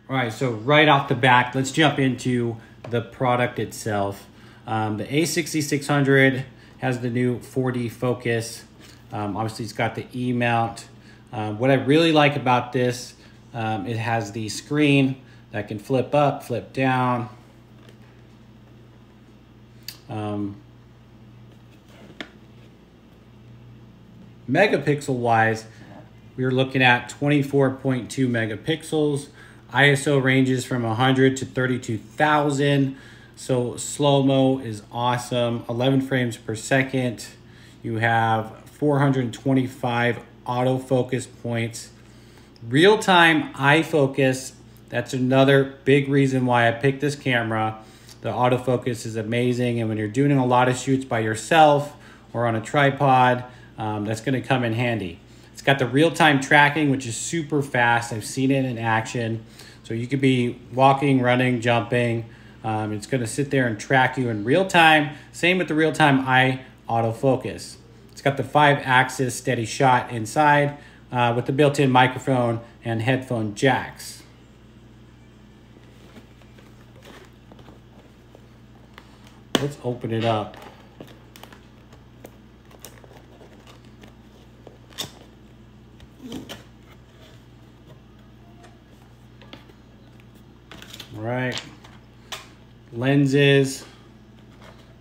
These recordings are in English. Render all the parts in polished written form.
All right, so right off the back, let's jump into the product itself. The A6600 has the new 4D focus. Obviously, it's got the E mount. What I really like about this, it has the screen that can flip up, flip down. Megapixel wise, we're looking at 24.2 megapixels. ISO ranges from 100 to 32,000. So slow-mo is awesome. 11 frames per second. You have 425 autofocus points. Real-time eye focus, that's another big reason why I picked this camera. The autofocus is amazing, and when you're doing a lot of shoots by yourself or on a tripod, that's gonna come in handy. It's got the real-time tracking, which is super fast. I've seen it in action. So you could be walking, running, jumping. It's gonna sit there and track you in real time. Same with the real-time eye autofocus. It's got the 5-axis steady shot inside with the built-in microphone and headphone jacks. Let's open it up. Right, lenses.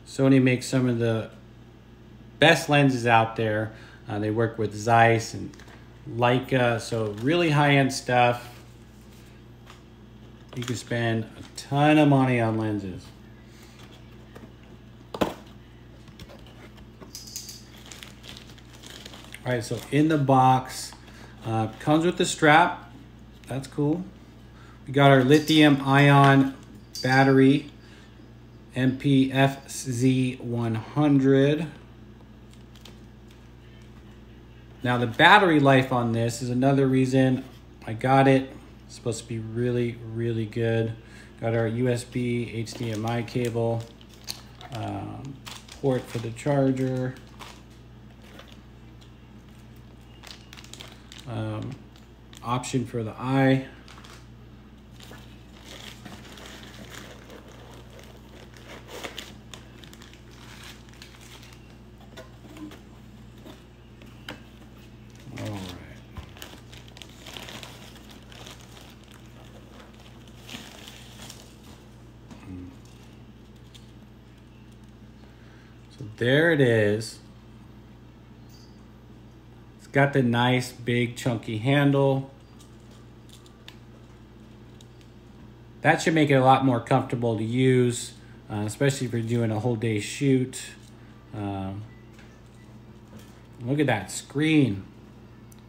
Sony makes some of the best lenses out there. They work with Zeiss and Leica, so really high-end stuff. You can spend a ton of money on lenses. All right, so in the box, comes with the strap. That's cool. We got our lithium-ion battery, MPFZ100. Now the battery life on this is another reason I got it. It's supposed to be really, really good. Got our USB HDMI cable, port for the charger. Option for the eye. So there it is. It's got the nice big chunky handle. That should make it a lot more comfortable to use, especially if you're doing a whole day shoot. Look at that screen.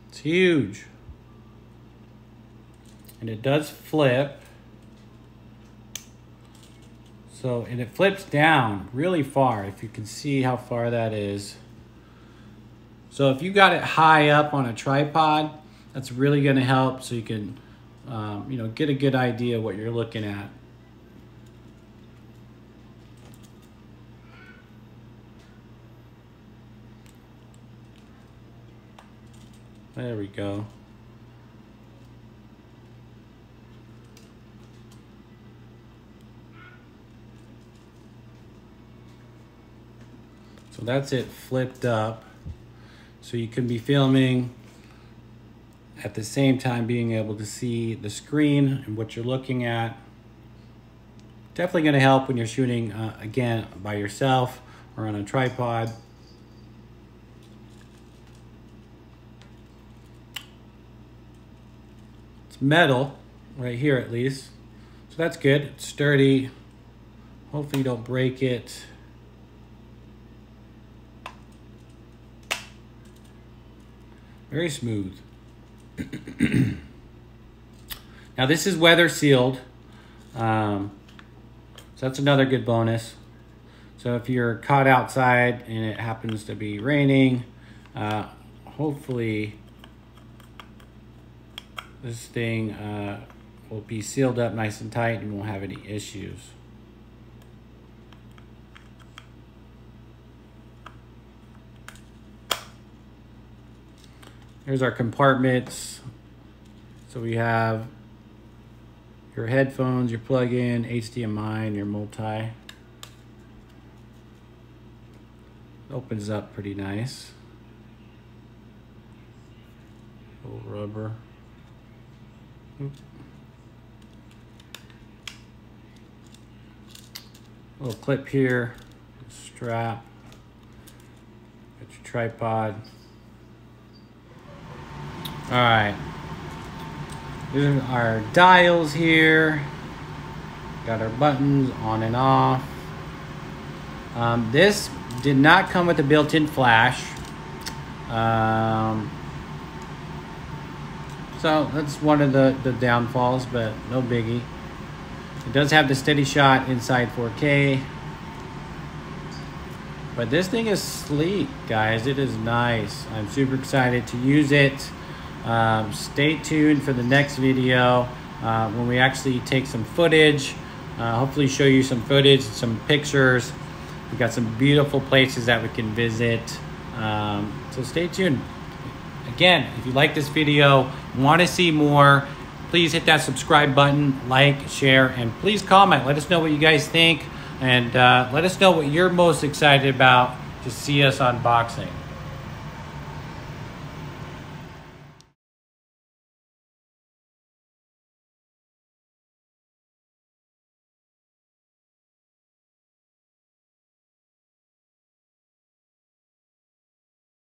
It's huge. And it does flip. So, and it flips down really far, if you can see how far that is. So if you got it high up on a tripod, that's really gonna help so you can you know, get a good idea of what you're looking at. There we go. So that's it flipped up. So you can be filming at the same time being able to see the screen and what you're looking at. Definitely gonna help when you're shooting, again, by yourself or on a tripod. It's metal, right here at least. So that's good, it's sturdy. Hopefully you don't break it. Very smooth. Now this is weather sealed. So that's another good bonus. So if you're caught outside and it happens to be raining, hopefully this thing will be sealed up nice and tight and won't have any issues. Here's our compartments. So we have your headphones, your plug-in, HDMI, and your multi. Opens up pretty nice. Little rubber. Oops. Little clip here, strap. Got your tripod. All right. These are our dials here. Got our buttons on and off. This did not come with a built-in flash. So that's one of the downfalls, but no biggie. It does have the steady shot inside 4K. But this thing is sleek, guys. It is nice. I'm super excited to use it. Stay tuned for the next video when we actually take some footage. Hopefully show you some footage, some pictures. We've got some beautiful places that we can visit. So stay tuned. Again, if you like this video, want to see more, please hit that subscribe button, like, share, and please comment. Let us know what you guys think, and let us know what you're most excited about to see us unboxing.